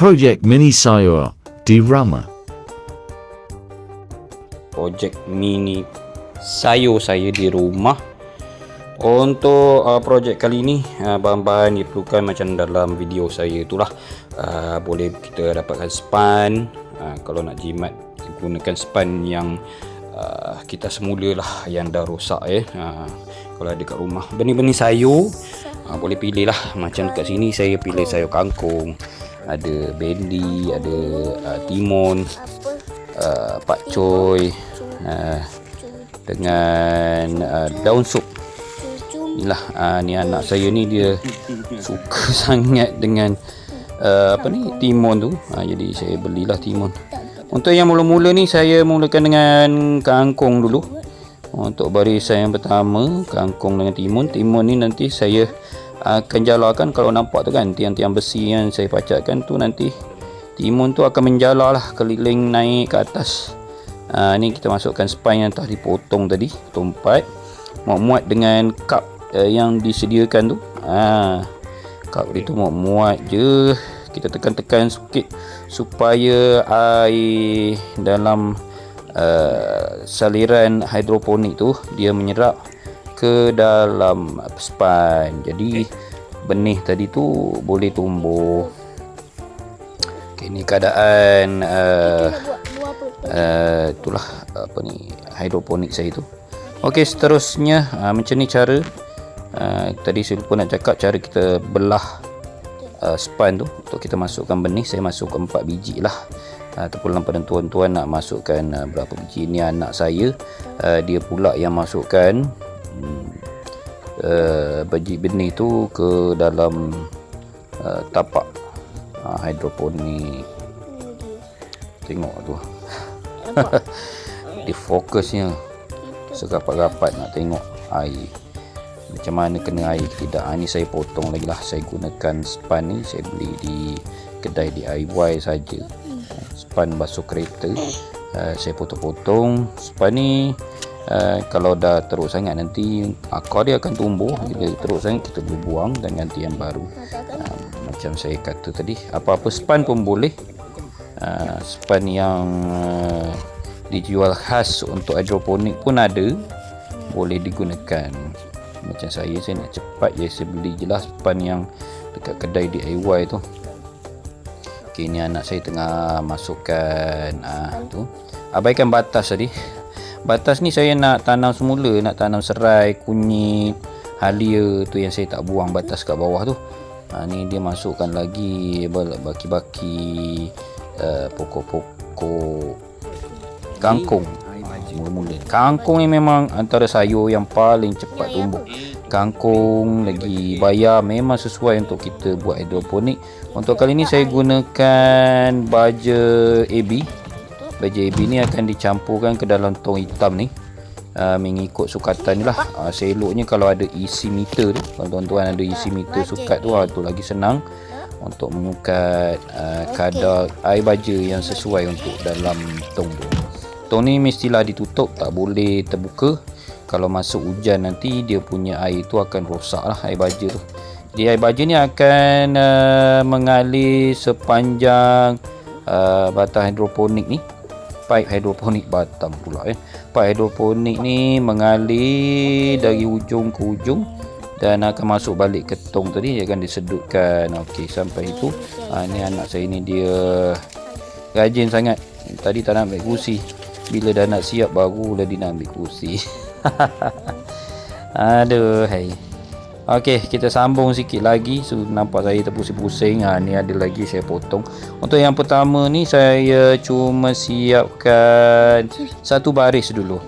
Project Mini Sayur di Rama. Projek mini sayur saya di rumah. Untuk projek kali ni, bahan-bahan diperlukan macam dalam video saya itulah. Boleh kita dapatkan span. Kalau nak jimat, gunakan span yang kita semula lah, yang dah rosak kalau ada kat rumah. Benih-benih sayur boleh pilih lah. Macam dekat sini saya pilih sayur kangkung, ada bendi, ada timun, pakcoy, dengan daun sup. Inilah ni anak saya ni, dia suka sangat dengan timun tu. Jadi saya belilah timun. Untuk yang mula-mula ni, saya mulakan dengan kangkung dulu. Untuk barisan yang pertama, kangkung dengan timun. Timun ni nanti saya akan jalarkan. Kalau nampak tu kan, tiang-tiang besi yang saya pacatkan tu, nanti timun tu akan menjalar lah, keliling naik ke atas. Ni kita masukkan span yang telah dipotong tadi, tumpat, muat-muat dengan cup yang disediakan tu. Cup itu muat-muat je, kita tekan-tekan sikit supaya air dalam saliran hidroponik tu dia menyerap ke dalam span. Jadi benih tadi tu boleh tumbuh. Ini keadaan itulah hidroponik saya tu. Okey, seterusnya macam ni cara tadi saya lupa nak cakap cara kita belah span tu untuk kita masukkan benih. Saya masukkan 4 biji lah, ataupun pada tuan-tuan nak masukkan berapa biji. Ni anak saya, dia pula yang masukkan biji benih tu ke dalam tapak hidroponik. Tengok tu. Dia fokusnya serapat-rapat nak tengok air macam mana kena air ke tidak. Ni saya potong lagi lah. Saya gunakan span ni, saya beli di kedai DIY saja. Span basuh kereta. Saya potong-potong span ni. Kalau dah teruk sangat, nanti akar dia akan tumbuh. Bila teruk sangat, kita boleh buang dan ganti yang baru. Macam saya kata tadi, apa-apa span pun boleh. Span yang dijual khas untuk hidroponik pun ada, boleh digunakan. Macam saya nak cepat je, saya beli je lah span yang dekat kedai DIY tu. Ok, ni anak saya tengah masukkan tu. Abaikan batas tadi. Batas ni saya nak tanam semula, nak tanam serai, kunyit, halia tu yang saya tak buang batas kat bawah tu. Ni dia masukkan lagi baki-baki pokok-pokok kangkung. Mula-mula kangkung ni memang antara sayur yang paling cepat tumbuh. Kangkung lagi bayam, memang sesuai untuk kita buat hidroponik. Untuk kali ni saya gunakan baja AB. Baja AB ni akan dicampurkan ke dalam tong hitam ni, mengikut sukatan ni lah. Seloknya kalau ada isi meter tu, kalau tuan-tuan ada isi meter sukat tu, tu lagi senang untuk mengukat kadar air baja yang sesuai untuk dalam tong tu. Tong ni mestilah ditutup, tak boleh terbuka. Kalau masuk hujan nanti dia punya air tu akan rosak lah, air baja tu. Jadi air baja ni akan mengalir sepanjang batang hidroponik ni. Pipe hidroponik batang pula Pipe hidroponik ni mengalir dari hujung ke hujung dan akan masuk balik ke tong tadi, dia akan disedutkan. Okey, sampai itu. Ni anak saya ni, dia rajin sangat. Tadi tak nak ambil kursi, bila dah nak siap barulah dia nak ambil kursi. Aduh, hai. Okey, kita sambung sikit lagi. So, nampak saya terpusing-pusing. Ni ada lagi saya potong. Untuk yang pertama ni, saya cuma siapkan satu baris dulu.